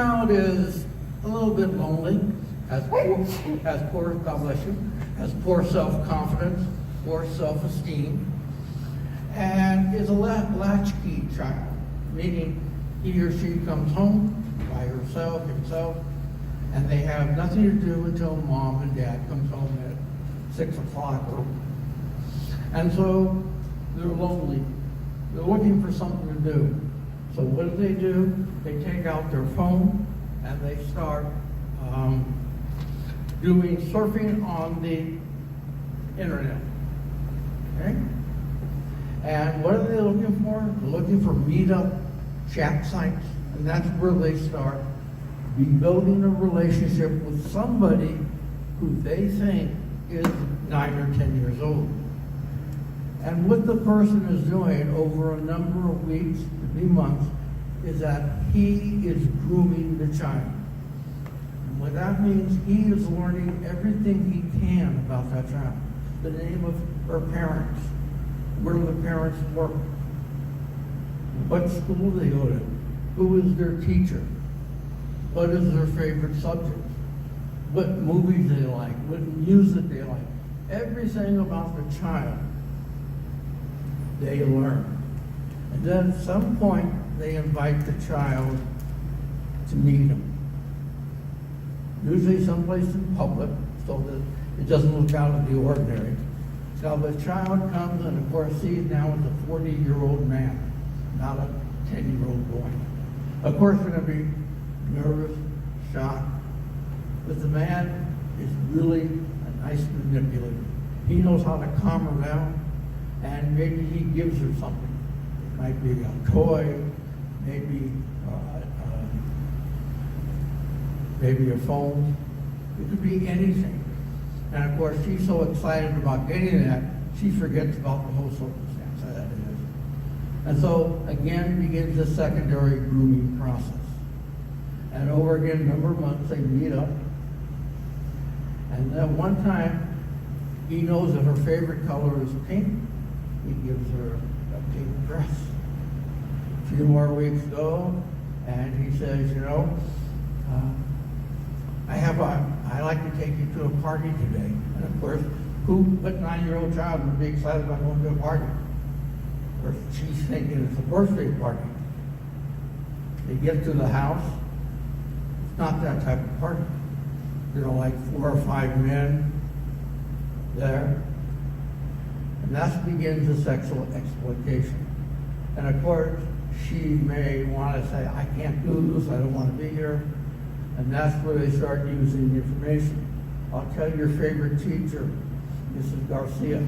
Child is a little bit lonely, God bless you, has poor self-confidence, poor self-esteem, and is a latchkey child, meaning he or she comes home by himself, and they have nothing to do until mom and dad comes home at 6 o'clock. And so they're lonely. They're looking for something to do. So what do? They take out their phone and they start doing surfing on the internet. Okay? And what are they looking for? They're looking for meetup chat sites, and that's where they start building a relationship with somebody who they think is 9 or 10 years old. And what the person is doing over a number of weeks, maybe months, is that he is grooming the child. And what that means, he is learning everything he can about that child. The name of her parents, where the parents work, what school they go to, who is their teacher, what is their favorite subject, what movies they like, what music they like. Everything about the child they learn. And then at some point, they invite the child to meet him. Usually someplace in public, so that it doesn't look out of the ordinary. So the child comes, and of course, he's now a 40-year-old man, not a 10-year-old boy. Of course, they're going to be nervous, shocked, but the man is really a nice manipulator. He knows how to calm her down, and maybe he gives her something. It might be a toy, maybe maybe a phone. It could be anything. And of course, she's so excited about getting that, she forgets about the whole circumstance that it is. And so, again, begins the secondary grooming process. And over again, a number of months, they meet up. And then one time, he knows that her favorite color is pink. He gives her a pink dress. A few more weeks go, and he says, you know, I'd like to take you to a party today. And of course, what 9-year-old child would be excited about going to a party? Of course, she's thinking it's a birthday party. They get to the house. It's not that type of party. There are like 4 or 5 men there. And that begins the sexual exploitation. And of course, she may want to say, I can't do this, I don't want to be here. And that's where they start using the information. I'll tell your favorite teacher, Mrs. Garcia.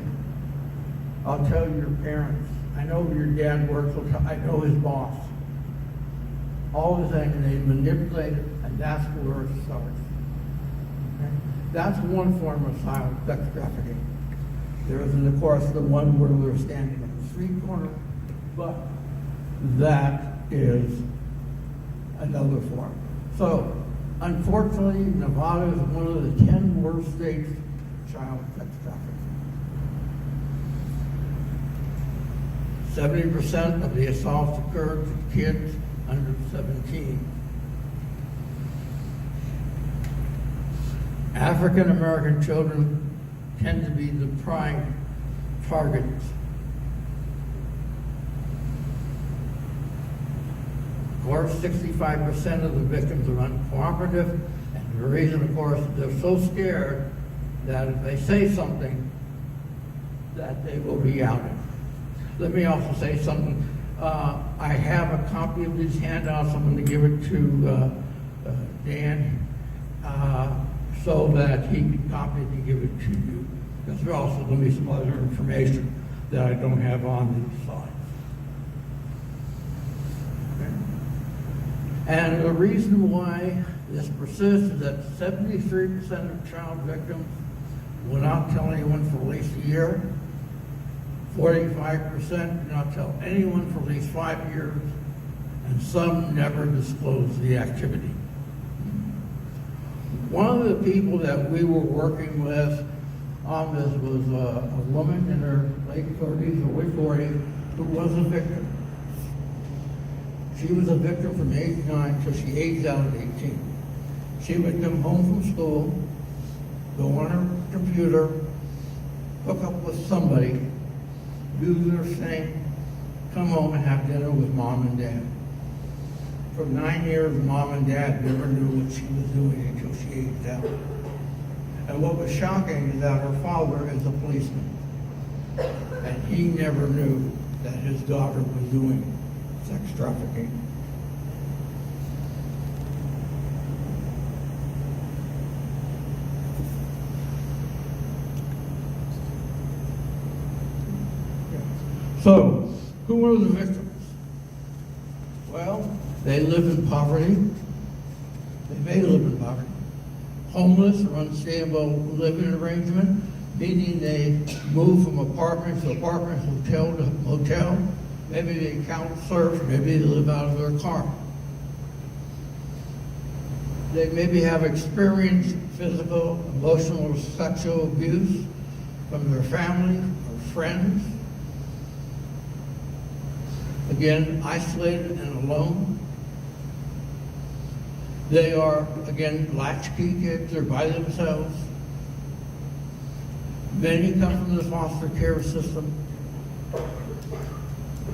I'll tell your parents. I know where your dad works, I know his boss. All the things, and they manipulate it, and that's where it starts. Okay? That's one form of silent sex trafficking. There is, of course, the one where they're standing on the street corner, but that is another form. So, unfortunately, Nevada is one of the 10 worst states for child sex trafficking. 70% of the assaults occur to kids under 17. African American children tend to be the prime targets. Of course, 65% of the victims are uncooperative, and the reason, of course, they're so scared that if they say something, that they will be outed. Let me also say something. I have a copy of these handouts. I'm going to give it to Dan so that he can copy it and give it to you. Because there's also going to be some other information that I don't have on these slides. And the reason why this persists is that 73% of child victims will not tell anyone for at least a year. 45% do not tell anyone for at least 5 years. And some never disclose the activity. One of the people that we were working with on this was a woman in her late 30s or late 40s who was a victim. She was a victim from age 9 till she aged out at 18. She would come home from school, go on her computer, hook up with somebody, do their thing, come home and have dinner with mom and dad. For 9 years, mom and dad never knew what she was doing until she aged out. And what was shocking is that her father is a policeman. And he never knew that his daughter was doing sex trafficking. So, who are the victims? Well, they live in poverty. They may live in poverty. Homeless or unstable living arrangement, meaning they move from apartment to apartment, hotel to motel. Maybe they count surf, maybe they live out of their car. They maybe have experienced physical, emotional, or sexual abuse from their family or friends. Again, isolated and alone. They are, again, latchkey kids. They're by themselves. Many come from the foster care system.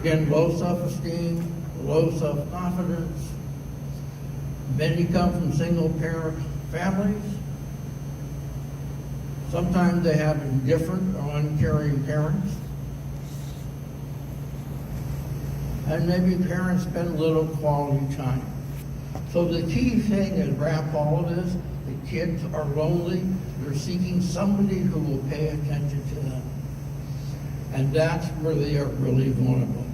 Again, low self-esteem, low self-confidence. Many come from single-parent families. Sometimes they have indifferent or uncaring parents. And maybe parents spend little quality time. So the key thing is, wrap all of this, the kids are lonely, they're seeking somebody who will pay attention to them. And that's where they are really vulnerable.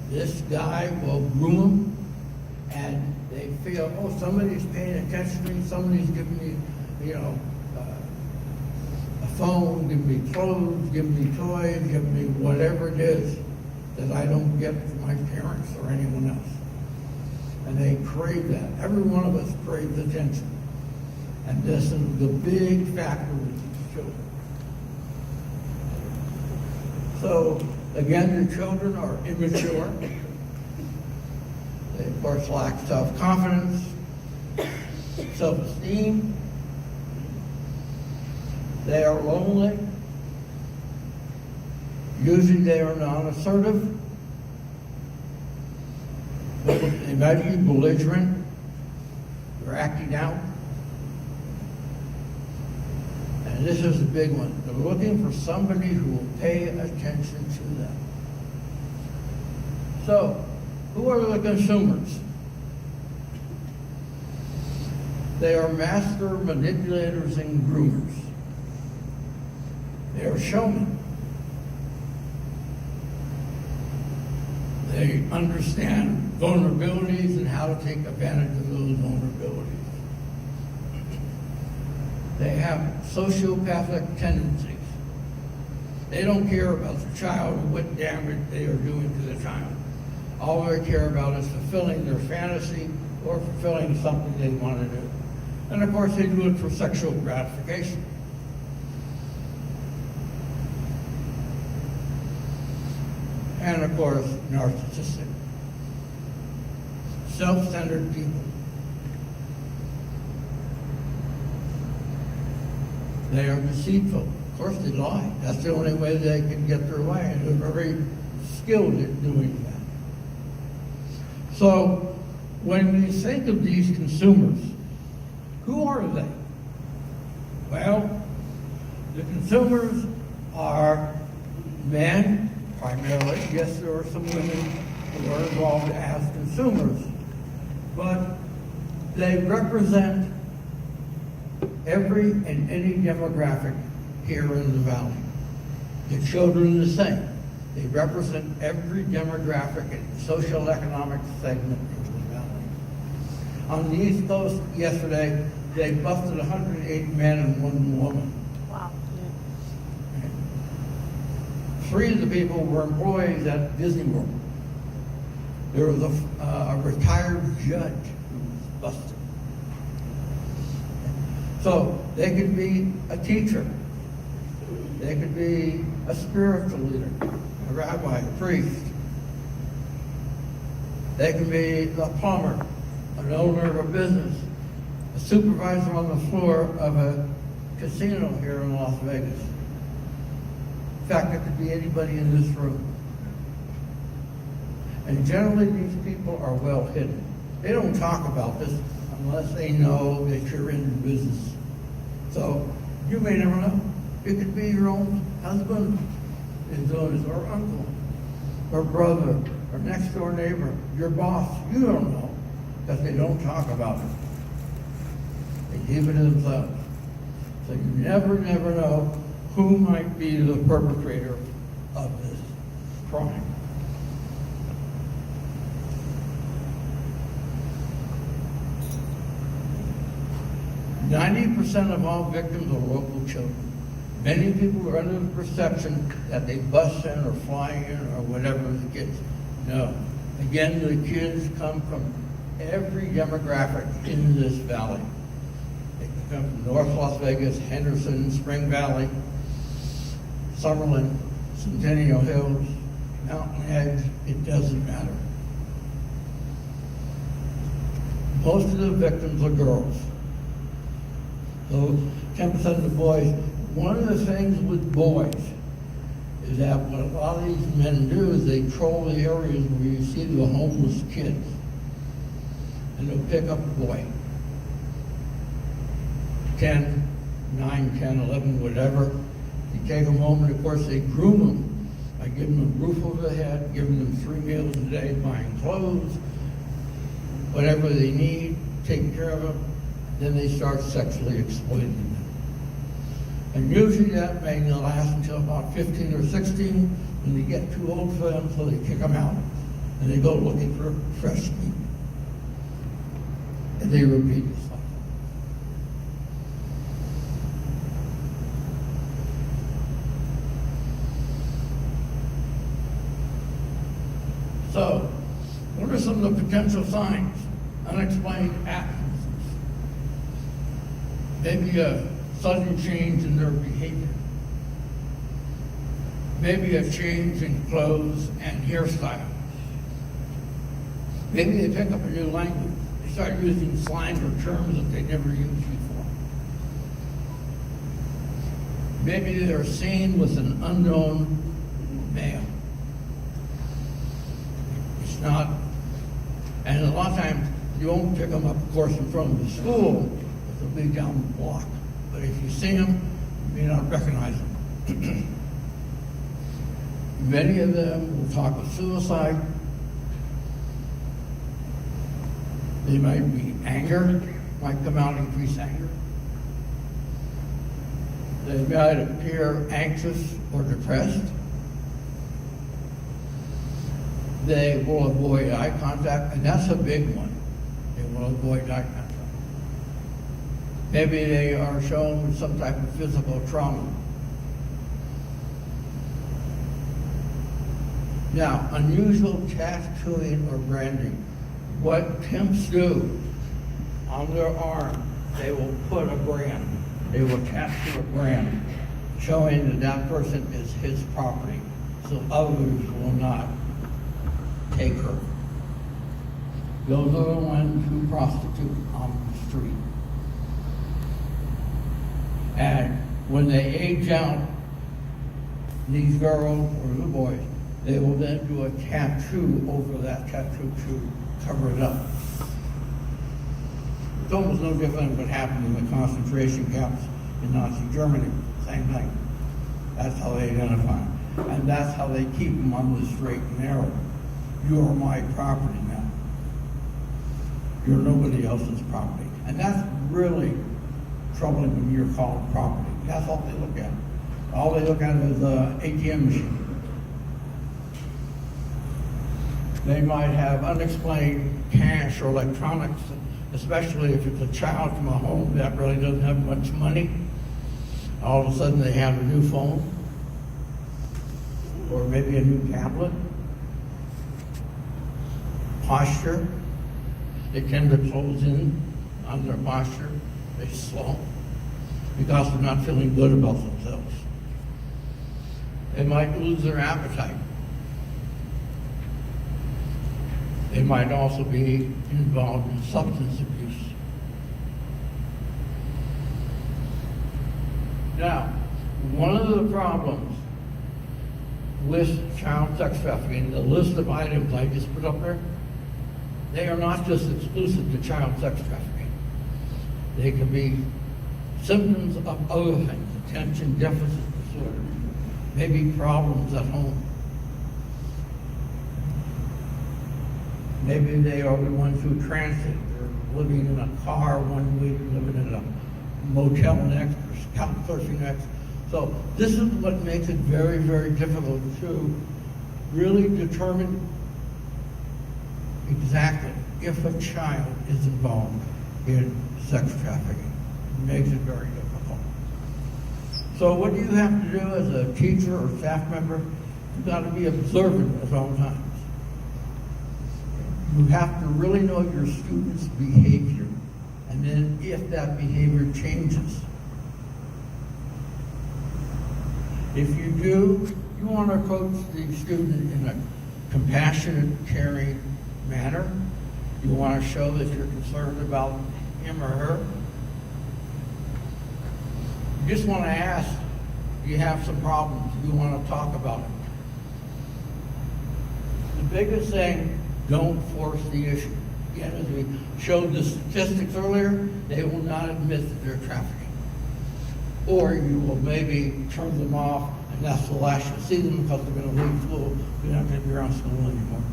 This guy will groom them, and they feel, oh, somebody's paying attention to me, somebody's giving me, a phone, giving me clothes, giving me toys, giving me whatever it is that I don't get from my parents or anyone else. And they crave that. Every one of us craves attention. And this is the big factor with these children. So, again, the children are immature. They, of course, lack self-confidence, self-esteem. They are lonely. Usually they are non-assertive. They might be belligerent. They're acting out. And this is the big one. They're looking for somebody who will pay attention to them. So, who are the consumers? They are master manipulators and groomers. They are showmen. They understand vulnerabilities and how to take advantage of those vulnerabilities. They have sociopathic tendencies. They don't care about the child or what damage they are doing to the child. All they care about is fulfilling their fantasy or fulfilling something they want to do. And of course, they do it for sexual gratification. And of course, narcissistic. Self-centered people. They are deceitful. Of course, they lie. That's the only way they can get their way, and they're very skilled at doing that. So, when we think of these consumers, who are they? Well, the consumers are men, primarily. Yes, there are some women who are involved as consumers, but they represent every and any demographic here in the valley. The children are the same. They represent every demographic and social economic segment in the valley. On the East Coast yesterday, they busted 108 men and 1 woman. Wow. And 3 of the people were employees at Disney World. There was a retired judge who was busted. So they could be a teacher. They could be a spiritual leader, a rabbi, a priest. They can be the plumber, an owner of a business, a supervisor on the floor of a casino here in Las Vegas. In fact, it could be anybody in this room. And generally, these people are well hidden. They don't talk about this unless they know that you're in the business. So you may never know. It could be your own husband is doing this, or uncle, or brother, or next door neighbor, your boss. You don't know because they don't talk about it. They keep it to themselves. So you never know who might be the perpetrator of this crime. %90 of all victims are local children. Many people are under the perception that they bust in or fly in or whatever the kids. No. Again, the kids come from every demographic in this valley. They can come from North Las Vegas, Henderson, Spring Valley, Summerlin, Centennial Hills, Mountain Edge. It doesn't matter. Most of the victims are girls. So 10% of the boys. One of the things with boys is that what a lot of these men do is they troll the areas where you see the homeless kids. And they'll pick up a boy. 9, 10, 11, whatever. You take them home, and of course they groom them by giving them a roof over their head, giving them 3 meals a day, buying clothes, whatever they need, taking care of them. Then they start sexually exploiting them. And usually that may not last until about 15 or 16 when they get too old for them, so they kick them out. And they go looking for fresh meat. And they repeat the cycle. So, what are some of the potential signs? Unexplained absences. Maybe a sudden change in their behavior. Maybe a change in clothes and hairstyle. Maybe they pick up a new language. They start using slang or terms that they never used before. Maybe they're seen with an unknown male. It's not, and a lot of times you won't pick them up, of course, in front of the school, but they'll be down the block. But if you see them, you may not recognize them. Many of them will talk of suicide. They might be anger, might come out increased anger. They might appear anxious or depressed. They will avoid eye contact, and that's a big one. They will avoid eye contact. Maybe they are shown with some type of physical trauma. Now, unusual tattooing or branding. What pimps do on their arm, they will put a brand. They will tattoo a brand showing that that person is his property, so others will not take her. Those are the ones who prostitute on the street. And when they age out, these girls or the boys, they will then do a tattoo over that tattoo to cover it up. It's almost no different than what happened in the concentration camps in Nazi Germany. Same thing. That's how they identify them. And that's how they keep them on the straight and narrow. You are my property now. You're nobody else's property. And that's really troubling when you're called property. That's all they look at. All they look at is an ATM machine. They might have unexplained cash or electronics, especially if it's a child from a home that really doesn't have much money. All of a sudden they have a new phone, or maybe a new tablet. Posture. They tend to close in on their posture. They slow because they're not feeling good about themselves. They might lose their appetite. They might also be involved in substance abuse. Now, one of the problems with child sex trafficking, the list of items I just put up there, they are not just exclusive to child sex trafficking. They can be symptoms of other things, attention deficit disorder, maybe problems at home. Maybe they are the ones who transit. They're living in a car one week, living in a motel next, or couch surfing next. So this is what makes it very, very difficult to really determine exactly if a child is involved in sex trafficking. It makes it very difficult. So what you have to do as a teacher or staff member, you've got to be observant at all times. You have to really know your students' behavior, and then if that behavior changes. If you do, you want to approach the student in a compassionate, caring manner. You want to show that you're concerned about him or her. You just want to ask, do you have some problems? Do you want to talk about it? The biggest thing, don't force the issue. Again, as we showed the statistics earlier, they will not admit that they're trafficking. Or you will maybe turn them off, and that's the last you'll see them because they're going to leave school. They're not going to be around school anymore.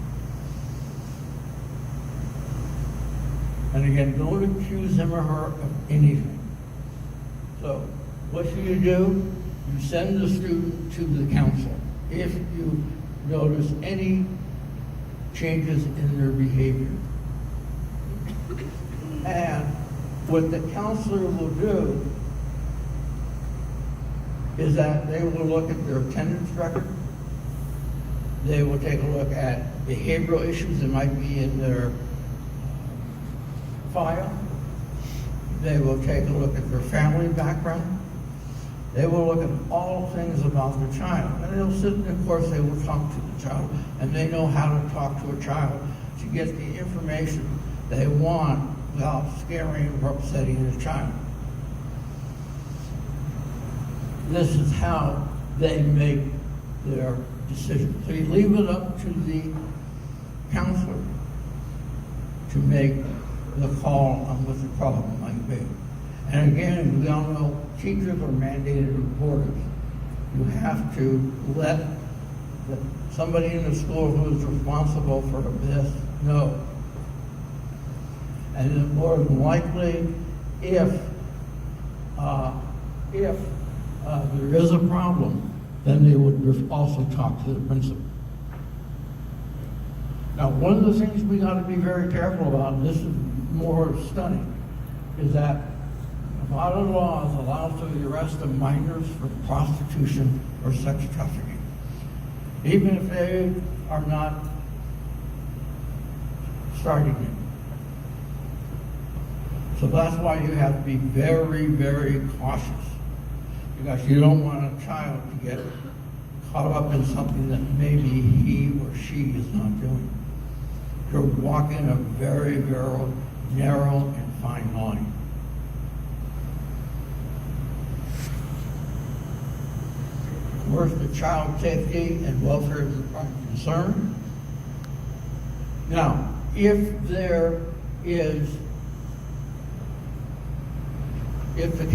And again, don't accuse him or her of anything. So what should you do? You send the student to the counselor if you notice any changes in their behavior. And what the counselor will do is that they will look at their attendance record. They will take a look at behavioral issues that might be in their file. They will take a look at their family background. They will look at all things about the child. And they'll sit, and of course, they will talk to the child. And they know how to talk to a child to get the information they want without scaring or upsetting the child. This is how they make their decision. So you leave it up to the counselor to make the call on what the problem might be. And again, we all know teachers are mandated reporters. You have to let somebody in the school who is responsible for this know. And then more than likely, if there is a problem, then they would also talk to the principal. Now, one of the things we got to be very careful about, and this is more stunning, is that a lot of laws allow for the arrest of minors for prostitution or sex trafficking, even if they are not starting it. So that's why you have to be very, very cautious, because you don't want a child to get caught up in something that maybe he or she is not doing. You're walking a very, very narrow and fine line. Of course, the child safety and welfare is a prime concern. Now, if the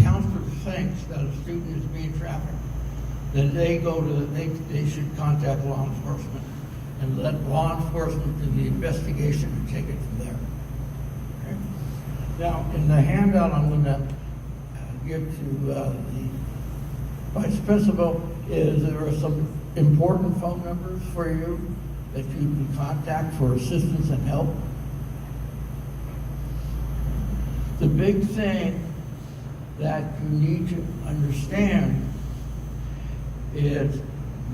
counselor thinks that a student is being trafficked, then they should contact law enforcement and let law enforcement do the investigation and take it from there. Okay? Now, in the handout I'm going to give to the vice principal there are some important phone numbers for you that you can contact for assistance and help. The big thing that you need to understand is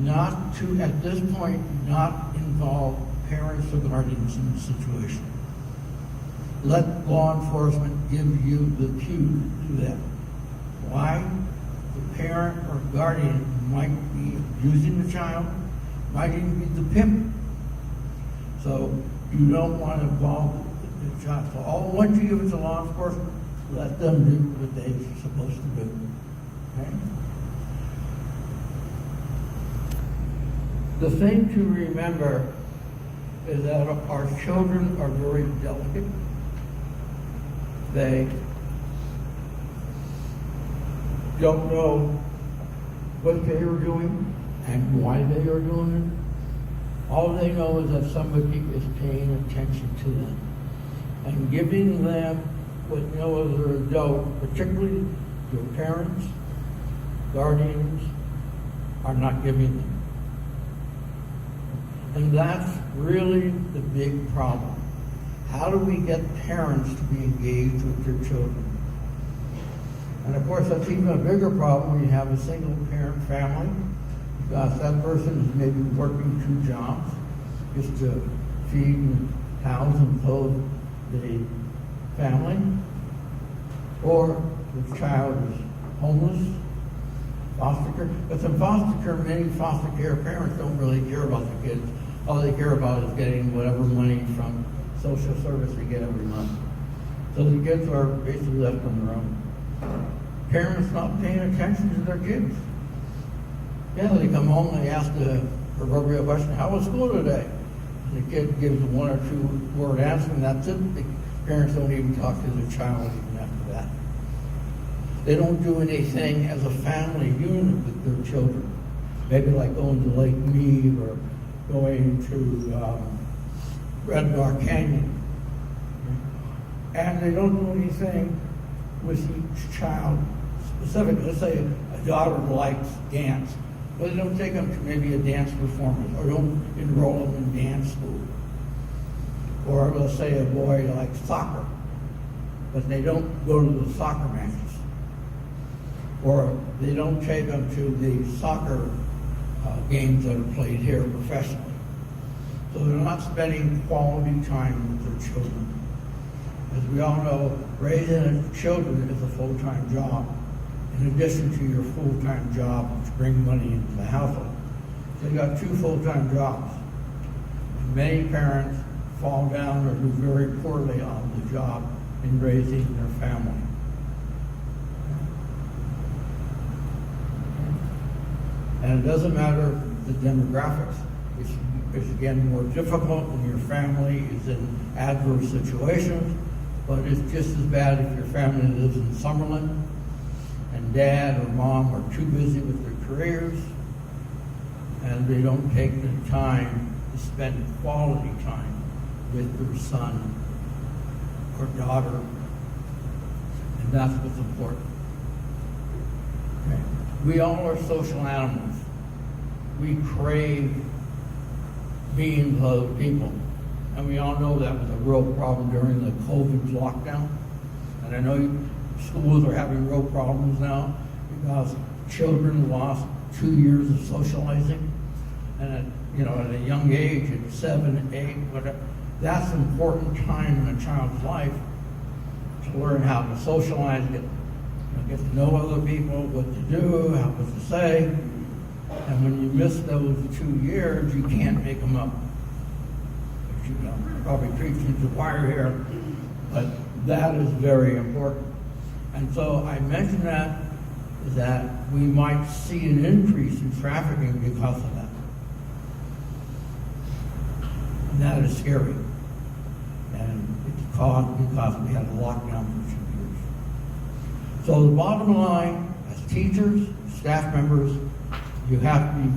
not to, at this point, not involve parents or guardians in the situation. Let law enforcement give you the cue to do that. Why? The parent or guardian might be abusing the child, might even be the pimp. So You don't want to involve the child. So once you give it to law enforcement, let them do what they're supposed to do. Okay? The thing to remember is that our children are very delicate. They don't know what they are doing and why they are doing it. All they know is that somebody is paying attention to them and giving them what no other adult, particularly your parents, guardians, are not giving them. And that's really the big problem. How do we get parents to be engaged with their children? And of course, that's even a bigger problem when you have a single parent family, because that person is maybe working 2 jobs just to feed and house and clothe the family, or the child is homeless, foster care. But in foster care, many foster care parents don't really care about the kids. All they care about is getting whatever money from social service they get every month. So the kids are basically left on their own. Parents not paying attention to their kids. Yeah, they come home and they ask the proverbial question, how was school today? And the kid gives a 1 or 2 word answer, and that's it. The parents don't even talk to the child even after that. They don't do anything as a family unit with their children. Maybe like going to Lake Mead or going to Red Rock Canyon. And they don't do anything with each child specifically. Let's say a daughter likes dance. Well, they don't take them to maybe a dance performance, or don't enroll them in dance school. Or let's say a boy likes soccer, but they don't go to the soccer matches. Or they don't take them to the soccer games that are played here professionally. So they're not spending quality time with their children. As we all know, raising children is a full-time job, in addition to your full-time job, which brings money into the household. So you got 2 full-time jobs. And many parents fall down or do very poorly on the job in raising their family. And it doesn't matter the demographics. It's again more difficult when your family is in adverse situations, but it's just as bad if your family lives in Summerlin and dad or mom are too busy with their careers and they don't take the time to spend quality time with their son or daughter. And that's what's important. Okay. We all are social animals. We crave being with other people. And we all know that was a real problem during the COVID lockdown. And I know schools are having real problems now because children lost 2 years of socializing. And at a young age, at 7, 8, whatever, that's an important time in a child's life to learn how to socialize, get to know other people, what to do, what to say. And when you miss those 2 years, you can't make them up. Probably preaching to the choir here, but that is very important. And so I mention that we might see an increase in trafficking because of that. And that is scary. And it's caused because we had a lockdown for 2 years. So the bottom line, as teachers, staff members, you have to be